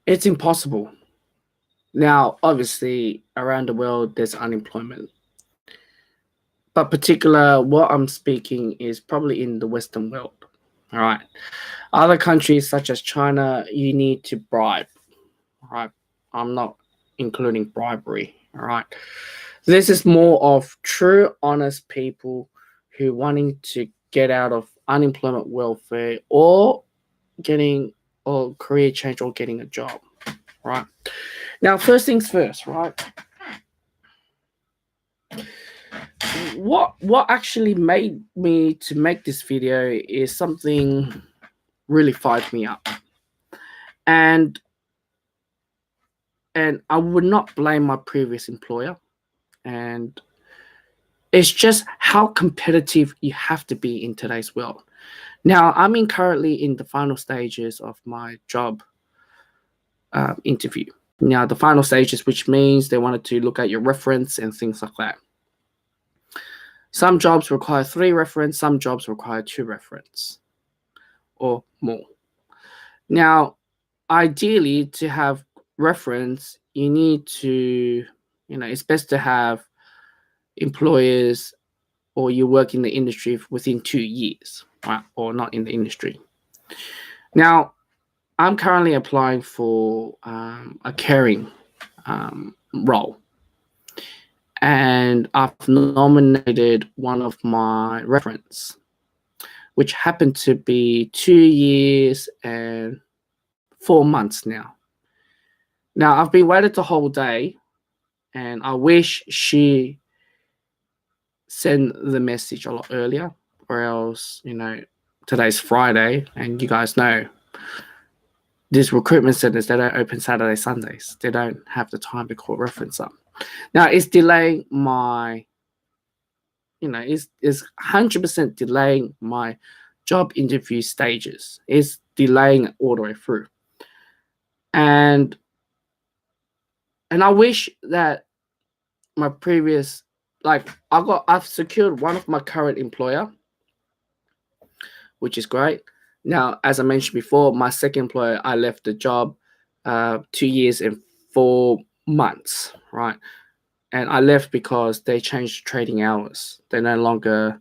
It's impossible. Now, obviously, around the world, there's unemployment. But particular, what I'm speaking is probably in the Western world. All right. Other countries such as China, you need to bribe. All right. I'm not including bribery. All right. This is more of true, honest people who wanting to get out of unemployment welfare or getting or career change or getting a job. Right. Now, first things first, right? What actually made me to make this video is something really fired me up. And I would not blame my previous employer. And it's just how competitive you have to be in today's world. Now, currently in the final stages of my job interview. Now, the final stages, which means they wanted to look at your reference and things like that. Some jobs require 3 reference, some jobs require 2 reference or more. Now, ideally, to have reference, you need to, it's best to have employers or you work in the industry within 2 years, right? Or not in the industry. Now, I'm currently applying for a caring role. And I've nominated one of my reference, which happened to be 2 years and 4 months now. Now, I've been waiting the whole day, and I wish she sent the message a lot earlier, or else, today's Friday, and you guys know these recruitment centers, they don't open Saturday, Sundays. They don't have the time to call reference up. Now, it's delaying my, it's 100% delaying my job interview stages. It's delaying it all the way through. And I wish that my previous, I've secured one of my current employer, which is great. Now, as I mentioned before, my second employer, I left the job 2 years and 4 months, right? And I left because they changed trading hours. They're no longer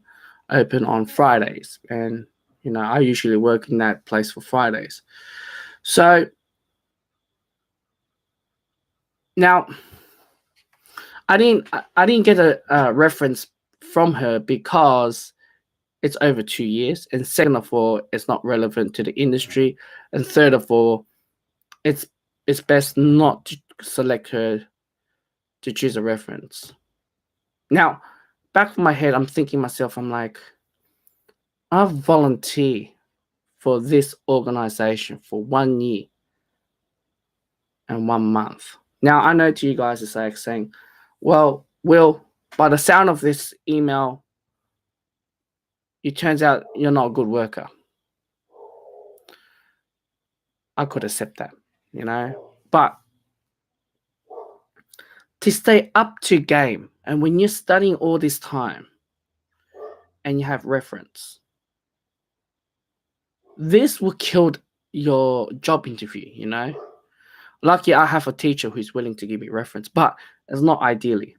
open on Fridays. And, I usually work in that place for Fridays. So now I didn't get a reference from her because it's over 2 years. And second of all, it's not relevant to the industry. And third of all, it's best not to select her to choose a reference. Now, back of my head, I'm thinking myself, I'm like, I've volunteered for this organization for 1 year and 1 month. Now, I know to you guys it's like saying, well, Will, by the sound of this email, it turns out you're not a good worker. I could accept that, but to stay up to game, and when you're studying all this time and you have reference, this will kill your job interview, Lucky I have a teacher who's willing to give me reference, but it's not ideally.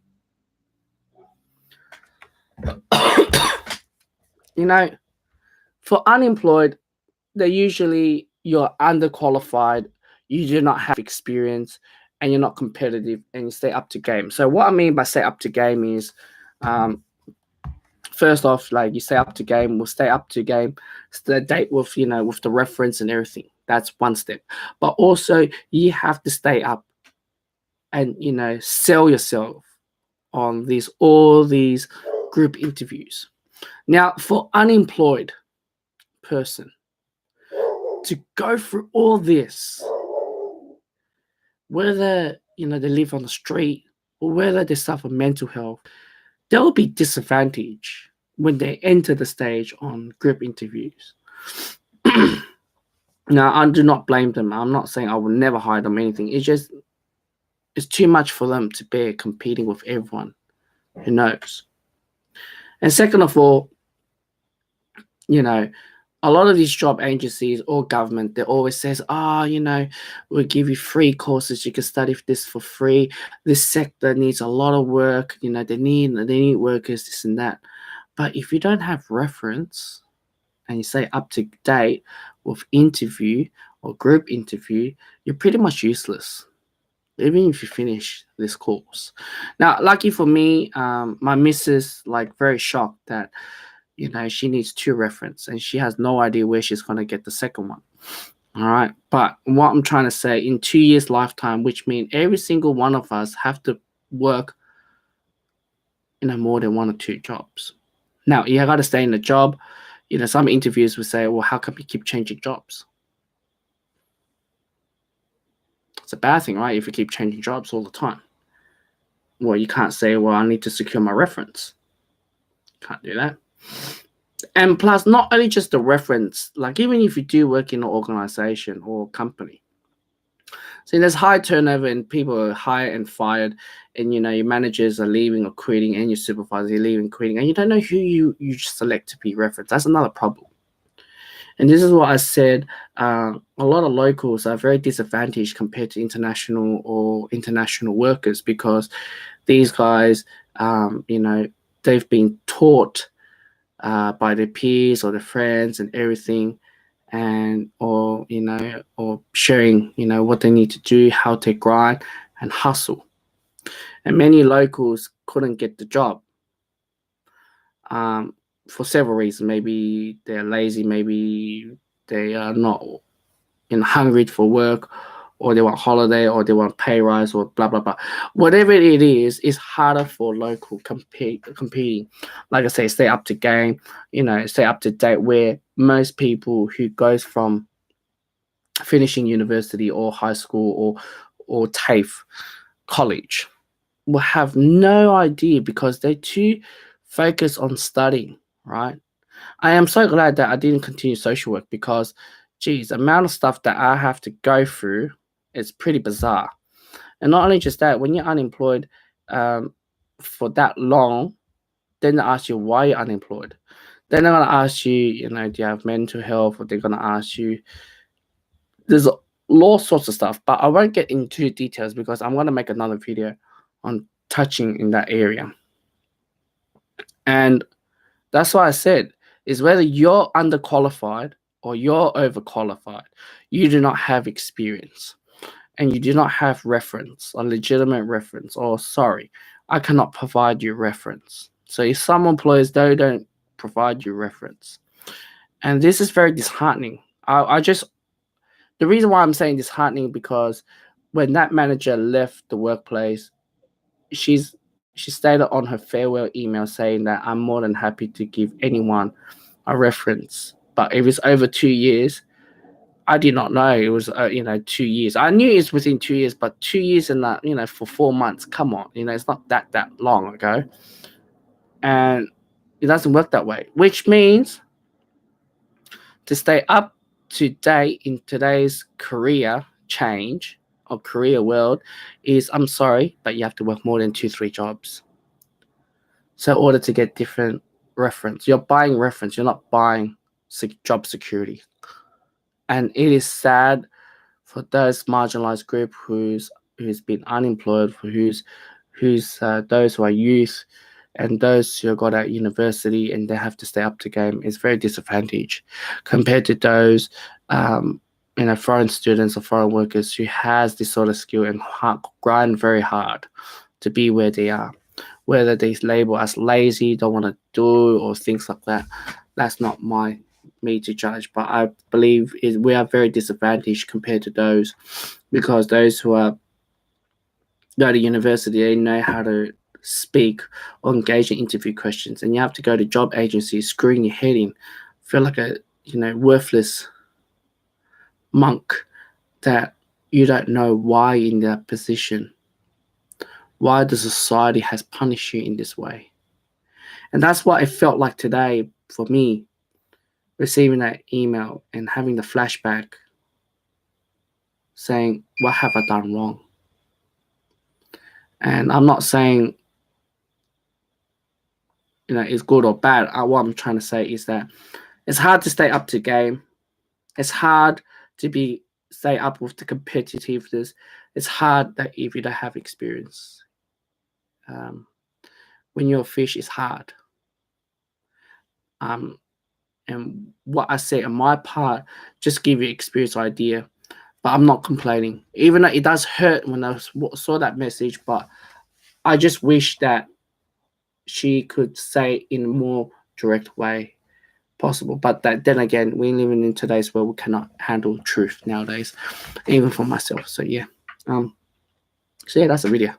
For unemployed, they're usually you're underqualified, you do not have experience, and you're not competitive, and you stay up to game. So what I mean by stay up to game is, first off, you stay up to game, we'll stay up to game, the date with with the reference and everything. That's one step. But also you have to stay up and sell yourself on all these group interviews. Now, for unemployed person to go through all this, whether they live on the street or whether they suffer mental health, they'll be disadvantaged when they enter the stage on group interviews. Now, I do not blame them. I'm not saying I will never hire them or anything. It's too much for them to bear competing with everyone who knows. And second of all, a lot of these job agencies or government, they always says, we'll give you free courses. You can study this for free. This sector needs a lot of work. They need workers, this and that. But if you don't have reference and you say up to date with interview or group interview, you're pretty much useless, even if you finish this course. Now, lucky for me, my missus very shocked that she needs 2 reference and she has no idea where she's going to get the second one. All right. But what I'm trying to say, in 2 years lifetime, which means every single one of us have to work more than 1 or 2 jobs. Now, you got to stay in the job. Some interviews will say, well, how come you keep changing jobs? It's a bad thing, right? If you keep changing jobs all the time. Well, you can't say, well, I need to secure my reference. Can't do that. And plus, not only just the reference, even if you do work in an organization or company, see, there's high turnover and people are hired and fired, and your managers are leaving or quitting, and your supervisors are leaving, quitting, and you don't know who you select to be reference. That's another problem. And this is what I said. A lot of locals are very disadvantaged compared to international workers, because these guys, they've been taught by their peers or their friends and everything, or sharing, what they need to do, how to grind and hustle. And many locals couldn't get the job for several reasons. Maybe they're lazy, maybe they are not hungry for work, or they want holiday, or they want pay rise, or blah blah blah. Whatever it is, it's harder for local competing. Like I say, stay up to game, stay up to date. Where most people who goes from finishing university or high school or TAFE college will have no idea, because they're too focused on studying, right? I am so glad that I didn't continue social work, because geez, the amount of stuff that I have to go through is pretty bizarre. And not only just that, when you're unemployed for that long, then they ask you why you're unemployed. Then they're gonna ask you, do you have mental health, or they're gonna ask you, there's all sorts of stuff. But I won't get into details, because I'm gonna make another video on touching in that area. And that's why I said, is whether you're underqualified or you're overqualified, you do not have experience, and you do not have reference, a legitimate reference, or sorry, I cannot provide you reference. So if some employers don't provide you reference, and this is very disheartening. The reason why I'm saying disheartening, because when that manager left the workplace, she stated on her farewell email saying that I'm more than happy to give anyone a reference. But if it's over 2 years, I did not know it was 2 years. I knew it's within 2 years, but 2 years in that, for 4 months, come on, it's not that long ago. And it doesn't work that way, which means to stay up to date in today's career change or career world is, I'm sorry, but you have to work more than 2-3 jobs. So in order to get different reference, you're buying reference, you're not buying job security. And it is sad for those marginalized group who's been unemployed, for who's those who are youth, and those who got at university and they have to stay up to game. Is very disadvantaged compared to those foreign students or foreign workers who has this sort of skill and grind very hard to be where they are. Whether they label as lazy, don't want to do, or things like that, that's not me to judge. But I believe we are very disadvantaged compared to those, because those who go to university, they know how to speak or engage in interview questions, and you have to go to job agencies screwing your head in, feel like a worthless monk that you don't know why in that position, why the society has punished you in this way. And that's what it felt like today for me, receiving that email and having the flashback saying, what have I done wrong? And I'm not saying it's good or bad. What I'm trying to say is that It's hard to stay up to game. It's hard to stay up with the competitiveness. It's hard that if you don't have experience. When you're a fish, it's hard. And what I say on my part, just give you experience idea. But I'm not complaining, even though it does hurt when I saw that message. But I just wish that she could say in a more direct way possible. But then again, we living in today's world, we cannot handle truth nowadays, even for myself. So yeah, that's a video.